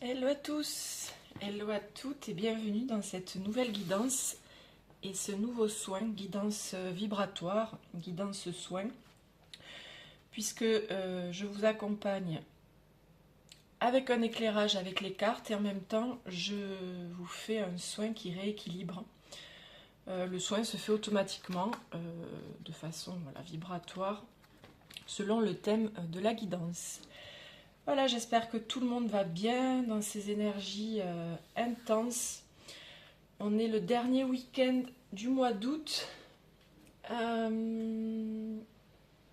Hello à tous, hello à toutes et bienvenue dans cette nouvelle guidance et ce nouveau soin, guidance vibratoire, guidance soin, puisque je vous accompagne avec un éclairage avec les cartes et en même temps je vous fais un soin qui rééquilibre. Le soin se fait automatiquement de façon vibratoire selon le thème de la guidance. Voilà, j'espère que tout le monde va bien dans ces énergies intenses. On est le dernier week-end du mois d'août,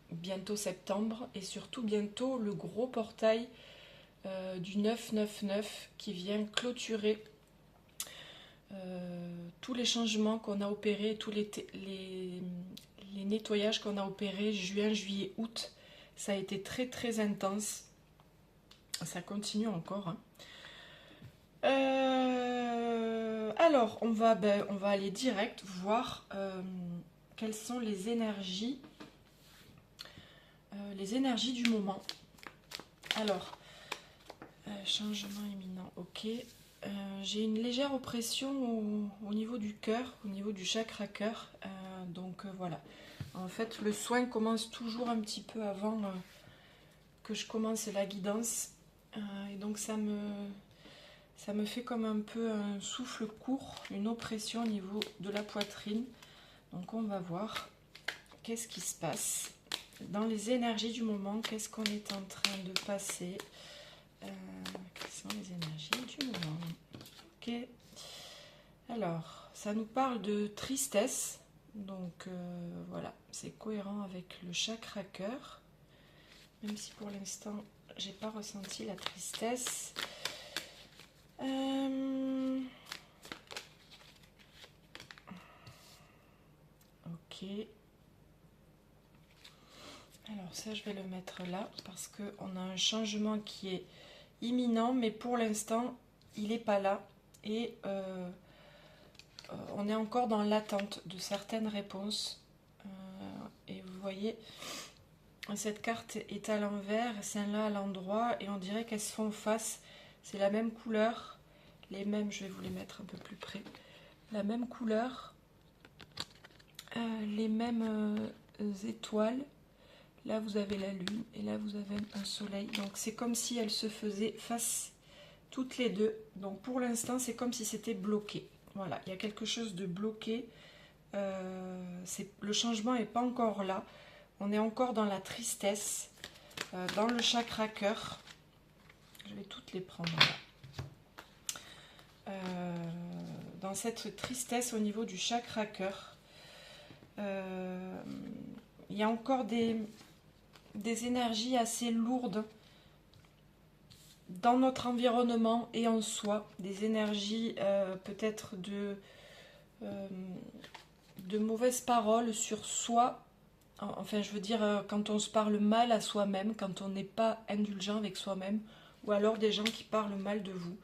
bientôt septembre, et surtout bientôt le gros portail du 999 qui vient clôturer tous les changements qu'on a opérés, tous les nettoyages qu'on a opérés juin, juillet, août. Ça a été très très intense. Ça continue encore. Alors, on va aller direct voir quelles sont les énergies du moment. Alors, changement imminent, ok. J'ai une légère oppression au niveau du cœur, au niveau du chakra cœur. Donc voilà. En fait, le soin commence toujours un petit peu avant que je commence la guidance. Et donc ça me fait comme un peu un souffle court, une oppression au niveau de la poitrine. Donc on va voir qu'est-ce qui se passe dans les énergies du moment, qu'est-ce qu'on est en train de passer. Quelles sont les énergies du moment? Ok. Alors, ça nous parle de tristesse. Donc voilà, c'est cohérent avec le chakra cœur. Même si pour l'instant, j'ai pas ressenti la tristesse. Ok. Alors ça, je vais le mettre là parce qu'on a un changement qui est imminent, mais pour l'instant, il n'est pas là. Et on est encore dans l'attente de certaines réponses. Et vous voyez, cette carte est à l'envers, celle-là à l'endroit, et on dirait qu'elles se font face. C'est la même couleur, les mêmes, je vais vous les mettre un peu plus près. La même couleur, les mêmes étoiles. Là, vous avez la lune et là, vous avez un soleil. Donc, c'est comme si elles se faisaient face toutes les deux. Donc, pour l'instant, c'est comme si c'était bloqué. Voilà, il y a quelque chose de bloqué. Le changement n'est pas encore là. On est encore dans la tristesse, dans le chakra cœur. Je vais toutes les prendre là. Dans cette tristesse au niveau du chakra cœur. Il y a encore des énergies assez lourdes dans notre environnement et en soi, des énergies peut-être de mauvaises paroles sur soi, enfin je veux dire quand on se parle mal à soi-même, quand on n'est pas indulgent avec soi-même, ou alors des gens qui parlent mal de vous.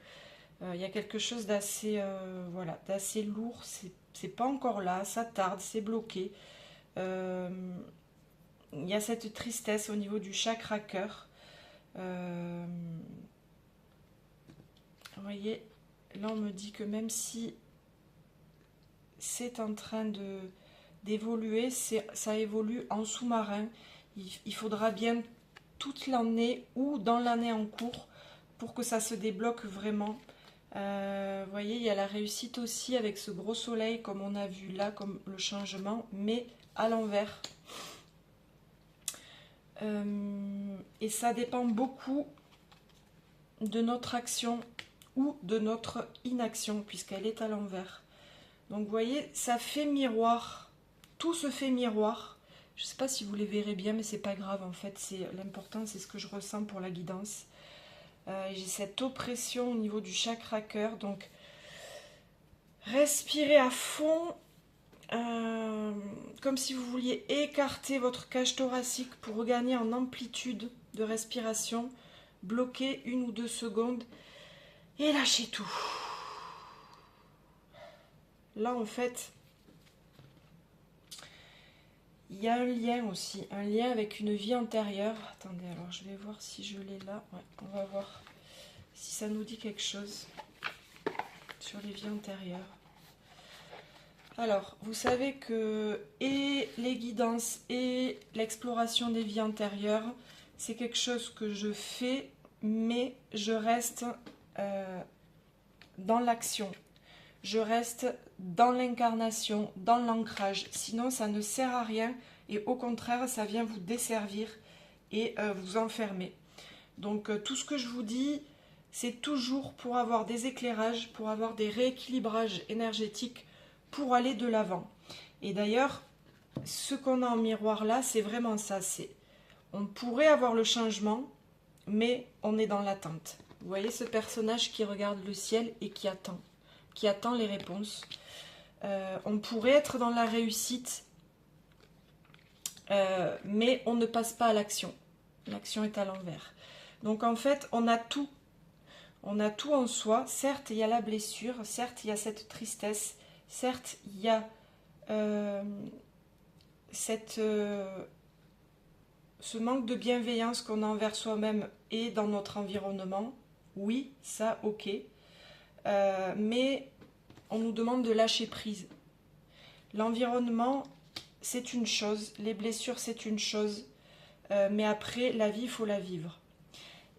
Il y a quelque chose d'assez d'assez lourd, c'est pas encore là, ça tarde, c'est bloqué. Il y a cette tristesse au niveau du chakra cœur. Vous voyez, là on me dit que même si c'est en train d'évoluer, ça évolue en sous-marin. Il faudra bien toute l'année ou dans l'année en cours pour que ça se débloque vraiment. Vous voyez, il y a la réussite aussi avec ce gros soleil comme on a vu là, comme le changement, mais à l'envers. Et ça dépend beaucoup de notre action ou de notre inaction puisqu'elle est à l'envers. Donc vous voyez, ça fait miroir, tout se fait miroir. Je ne sais pas si vous les verrez bien, mais c'est pas grave en fait. L'important, c'est ce que je ressens pour la guidance. J'ai cette oppression au niveau du chakra cœur, donc respirez à fond, comme si vous vouliez écarter votre cage thoracique pour regagner en amplitude de respiration. Bloquez 1 ou 2 secondes et lâchez tout. Là en fait, il y a un lien aussi, un lien avec une vie antérieure. Attendez, alors je vais voir si je l'ai là. Ouais, on va voir si ça nous dit quelque chose sur les vies antérieures. Alors, vous savez que et les guidances et l'exploration des vies antérieures, c'est quelque chose que je fais, mais je reste dans l'action. Je reste dans l'incarnation, dans l'ancrage. Sinon, ça ne sert à rien et au contraire, ça vient vous desservir et vous enfermer. Donc, tout ce que je vous dis, c'est toujours pour avoir des éclairages, pour avoir des rééquilibrages énergétiques, pour aller de l'avant. Et d'ailleurs, ce qu'on a en miroir là, c'est vraiment ça. On pourrait avoir le changement, mais on est dans l'attente. Vous voyez ce personnage qui regarde le ciel et qui attend les réponses. On pourrait être dans la réussite, mais on ne passe pas à l'action. L'action est à l'envers. Donc en fait, on a tout. On a tout en soi. Certes, il y a la blessure, certes, il y a cette tristesse, certes, il y a ce manque de bienveillance qu'on a envers soi-même et dans notre environnement. Oui, ça, ok. Mais on nous demande de lâcher prise. L'environnement, c'est une chose, les blessures, c'est une chose, mais après, la vie, il faut la vivre.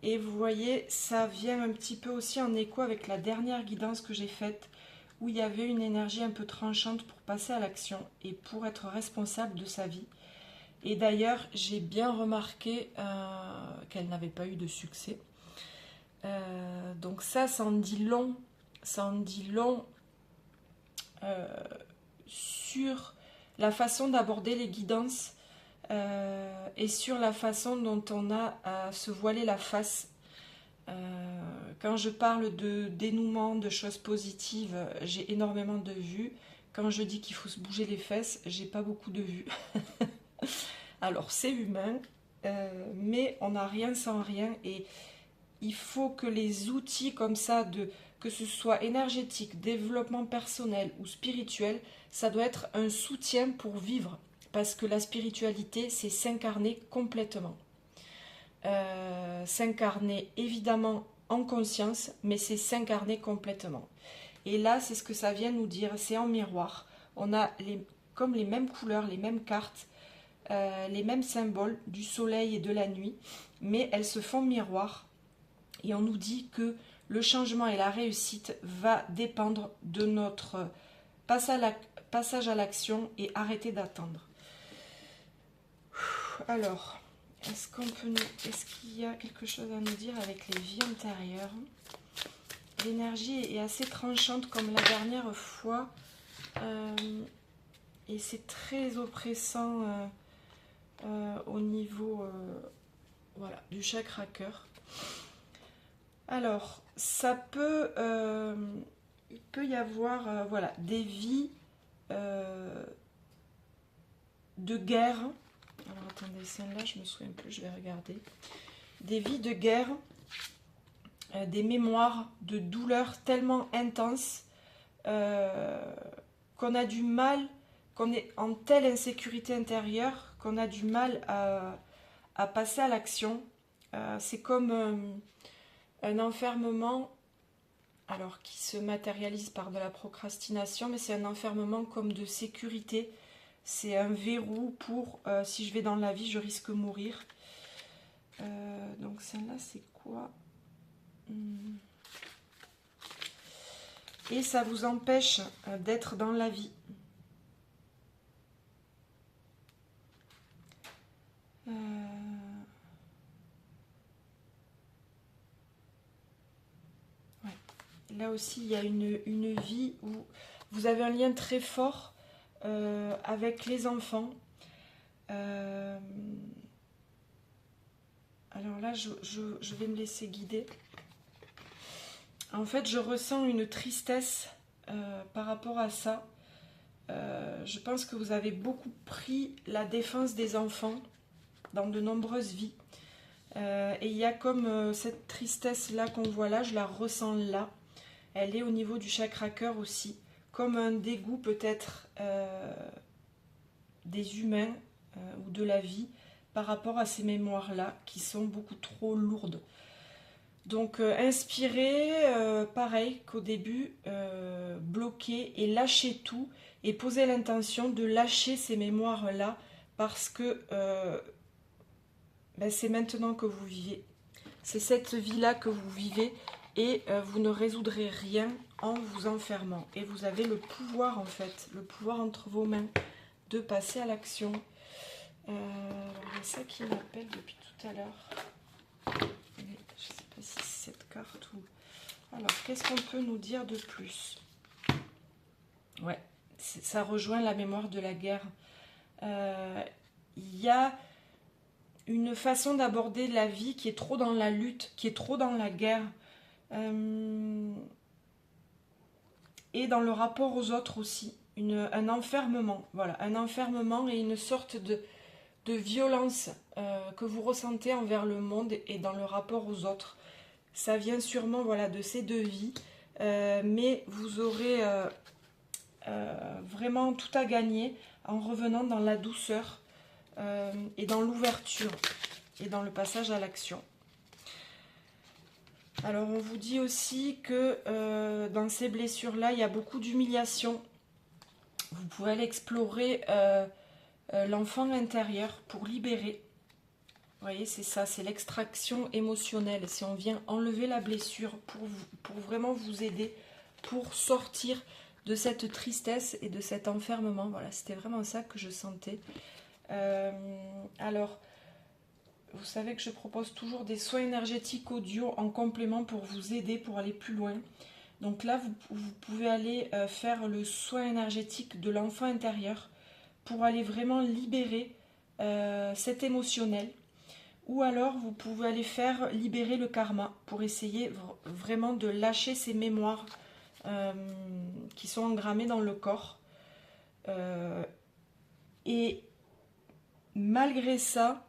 Et vous voyez, ça vient un petit peu aussi en écho avec la dernière guidance que j'ai faite, où il y avait une énergie un peu tranchante pour passer à l'action et pour être responsable de sa vie. Et d'ailleurs, j'ai bien remarqué qu'elle n'avait pas eu de succès. Donc ça en dit long. Ça en dit long sur la façon d'aborder les guidances et sur la façon dont on a à se voiler la face. Quand je parle de dénouement, de choses positives, j'ai énormément de vues. Quand je dis qu'il faut se bouger les fesses, j'ai pas beaucoup de vues. Alors c'est humain, mais on n'a rien sans rien et il faut que les outils comme ça, que ce soit énergétique, développement personnel ou spirituel, ça doit être un soutien pour vivre parce que la spiritualité, c'est s'incarner complètement. S'incarner évidemment en conscience, mais c'est s'incarner complètement. Et là, c'est ce que ça vient nous dire, c'est en miroir. On a comme les mêmes couleurs, les mêmes cartes, les mêmes symboles du soleil et de la nuit, mais elles se font miroir. Et on nous dit que le changement et la réussite va dépendre de notre passage à l'action et arrêter d'attendre. Alors, est-ce qu'il y a quelque chose à nous dire avec les vies antérieures? L'énergie est assez tranchante comme la dernière fois. Et c'est très oppressant au niveau voilà, du chakra cœur. Alors, il peut y avoir voilà, des vies de guerre. Alors attendez, celle-là, je me souviens plus, je vais regarder. Des vies de guerre, des mémoires de douleurs tellement intenses qu'on a du mal, qu'on est en telle insécurité intérieure qu'on a du mal à passer à l'action. C'est comme un enfermement, alors qui se matérialise par de la procrastination, mais c'est un enfermement comme de sécurité. C'est un verrou pour si je vais dans la vie, je risque de mourir. Donc celle-là, c'est quoi? Et ça vous empêche d'être dans la vie. Ouais. Là aussi, il y a une vie où vous avez un lien très fort avec les enfants. Alors là, je vais me laisser guider. En fait, je ressens une tristesse par rapport à ça. Je pense que vous avez beaucoup pris la défense des enfants dans de nombreuses vies. Et il y a comme cette tristesse-là qu'on voit là, je la ressens là. Elle est au niveau du chakra cœur aussi. Comme un dégoût peut-être des humains ou de la vie par rapport à ces mémoires-là qui sont beaucoup trop lourdes. Donc inspirez, pareil qu'au début, bloquez et lâchez tout et posez l'intention de lâcher ces mémoires-là parce que ben, c'est maintenant que vous vivez. C'est cette vie-là que vous vivez et vous ne résoudrez rien en vous enfermant. Et vous avez le pouvoir en fait, le pouvoir entre vos mains de passer à l'action. Il y a ça qui m'appelle depuis tout à l'heure. Je ne sais pas si c'est cette carte ou... Alors, qu'est-ce qu'on peut nous dire de plus? Ouais, ça rejoint la mémoire de la guerre. Il y a une façon d'aborder la vie qui est trop dans la lutte, qui est trop dans la guerre. Et dans le rapport aux autres aussi. Un enfermement, voilà, un enfermement et une sorte de violence que vous ressentez envers le monde et dans le rapport aux autres. Ça vient sûrement voilà, de ces deux vies, mais vous aurez vraiment tout à gagner en revenant dans la douceur et dans l'ouverture et dans le passage à l'action. Alors on vous dit aussi que dans ces blessures-là, il y a beaucoup d'humiliation. Vous pouvez aller explorer l'enfant intérieur pour libérer. Vous voyez, c'est ça, c'est l'extraction émotionnelle. Si on vient enlever la blessure pour vraiment vous aider, pour sortir de cette tristesse et de cet enfermement. Voilà, c'était vraiment ça que je sentais. Alors, vous savez que je propose toujours des soins énergétiques audio en complément pour vous aider, pour aller plus loin. Donc là, vous pouvez aller faire le soin énergétique de l'enfant intérieur pour aller vraiment libérer cet émotionnel. Ou alors, vous pouvez aller faire libérer le karma pour essayer vraiment de lâcher ces mémoires qui sont engrammées dans le corps. Et malgré ça,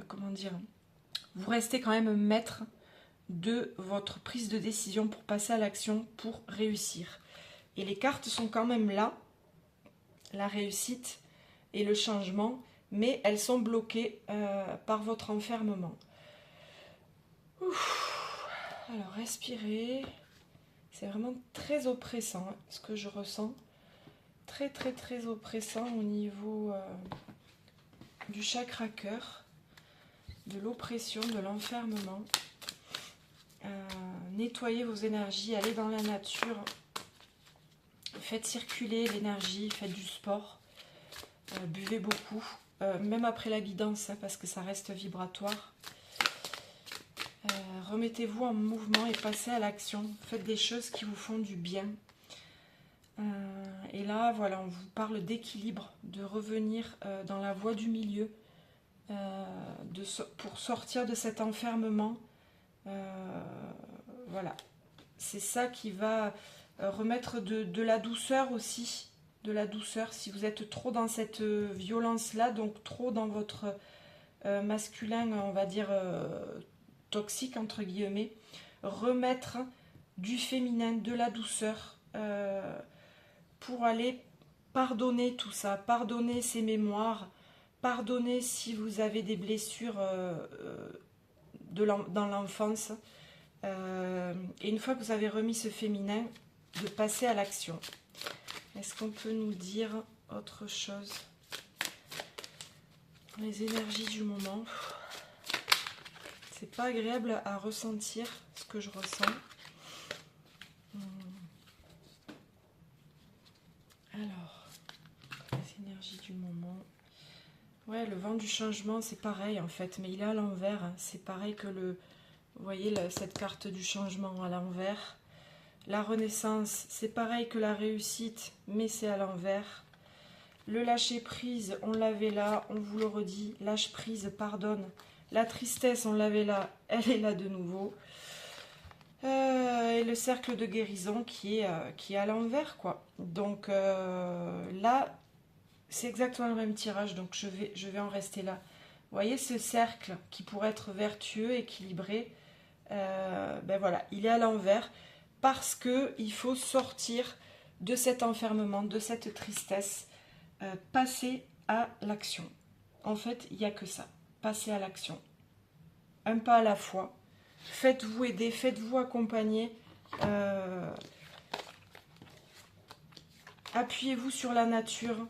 comment dire, vous restez quand même maître de votre prise de décision pour passer à l'action, pour réussir. Et les cartes sont quand même là, la réussite et le changement, mais elles sont bloquées par votre enfermement. Ouf. Alors respirez, c'est vraiment très oppressant hein, ce que je ressens, très très très oppressant au niveau du chakra cœur, de l'oppression, de l'enfermement. Nettoyez vos énergies, allez dans la nature, faites circuler l'énergie, faites du sport, buvez beaucoup, même après la guidance, hein, parce que ça reste vibratoire. Remettez-vous en mouvement et passez à l'action, faites des choses qui vous font du bien. Et là, voilà, on vous parle d'équilibre, de revenir dans la voie du milieu, pour sortir de cet enfermement. Voilà, c'est ça qui va remettre de la douceur aussi, de la douceur si vous êtes trop dans cette violence-là, donc trop dans votre masculin, on va dire toxique entre guillemets, remettre du féminin, de la douceur pour aller pardonner tout ça, pardonner ces mémoires, pardonner si vous avez des blessures dans l'enfance. Et une fois que vous avez remis ce féminin, de passer à l'action. Est-ce qu'on peut nous dire autre chose? Les énergies du moment. C'est pas agréable à ressentir ce que je ressens. Alors, les énergies du moment. Ouais, le vent du changement, c'est pareil en fait, mais il est à l'envers. Hein. C'est pareil que le... Vous voyez cette carte du changement à l'envers. La renaissance, c'est pareil que la réussite, mais c'est à l'envers. Le lâcher prise, on l'avait là, on vous le redit. Lâche prise, pardonne. La tristesse, on l'avait là, elle est là de nouveau. Et le cercle de guérison qui est à l'envers, quoi. Donc là, c'est exactement le même tirage, donc je vais en rester là. Vous voyez ce cercle qui pourrait être vertueux, équilibré, ben voilà, il est à l'envers parce qu'il faut sortir de cet enfermement, de cette tristesse, passer à l'action. En fait, il n'y a que ça, passer à l'action. un pas à la fois. Faites-vous aider, faites-vous accompagner. Appuyez-vous sur la nature.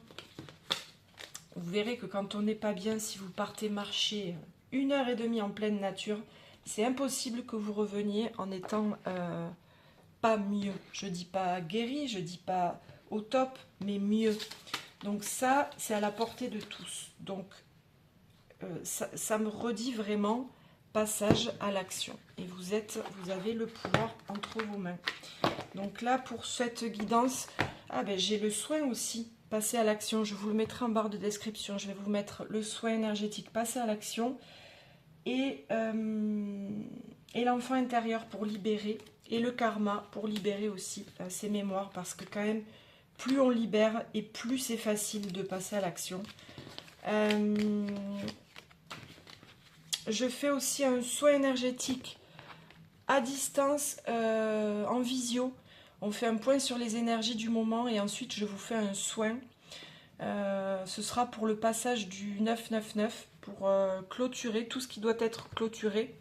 Vous verrez que quand on n'est pas bien, si vous partez marcher 1h30 en pleine nature, c'est impossible que vous reveniez en étant pas mieux. Je dis pas guéri, je dis pas au top, mais mieux. Donc ça, c'est à la portée de tous. Donc ça me redit vraiment passage à l'action. Et vous avez le pouvoir entre vos mains. Donc là, pour cette guidance, j'ai le soin aussi. Passer à l'action, je vous le mettrai en barre de description. Je vais vous mettre le soin énergétique, passer à l'action. Et l'enfant intérieur pour libérer. Et le karma pour libérer aussi ses mémoires. Parce que quand même, plus on libère et plus c'est facile de passer à l'action. Je fais aussi un soin énergétique à distance, en visio. On fait un point sur les énergies du moment et ensuite je vous fais un soin. Ce sera pour le passage du 999 pour clôturer tout ce qui doit être clôturé.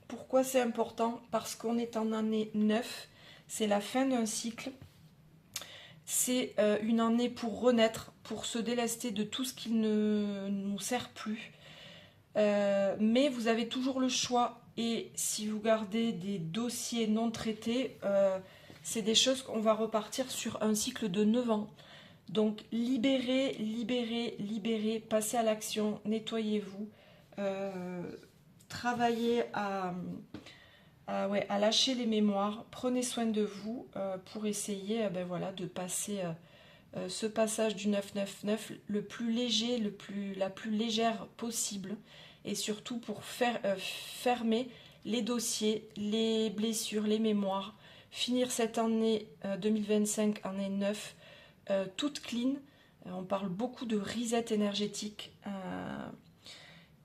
Pourquoi c'est important? Parce qu'on est en année 9, c'est la fin d'un cycle. C'est une année pour renaître, pour se délester de tout ce qui ne nous sert plus. Mais vous avez toujours le choix. Et si vous gardez des dossiers non traités, c'est des choses qu'on va repartir sur un cycle de 9 ans. Donc libérez, libérez, libérez, passez à l'action, nettoyez-vous, travaillez à lâcher les mémoires, prenez soin de vous pour essayer de passer ce passage du 999 le plus léger, la plus légère possible, et surtout pour fermer les dossiers, les blessures, les mémoires, finir cette année 2025, année 9, toute clean. On parle beaucoup de reset énergétique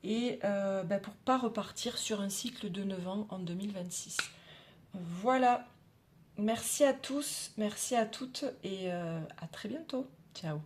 pour pas repartir sur un cycle de 9 ans en 2026. Voilà, merci à tous, merci à toutes et à très bientôt. Ciao.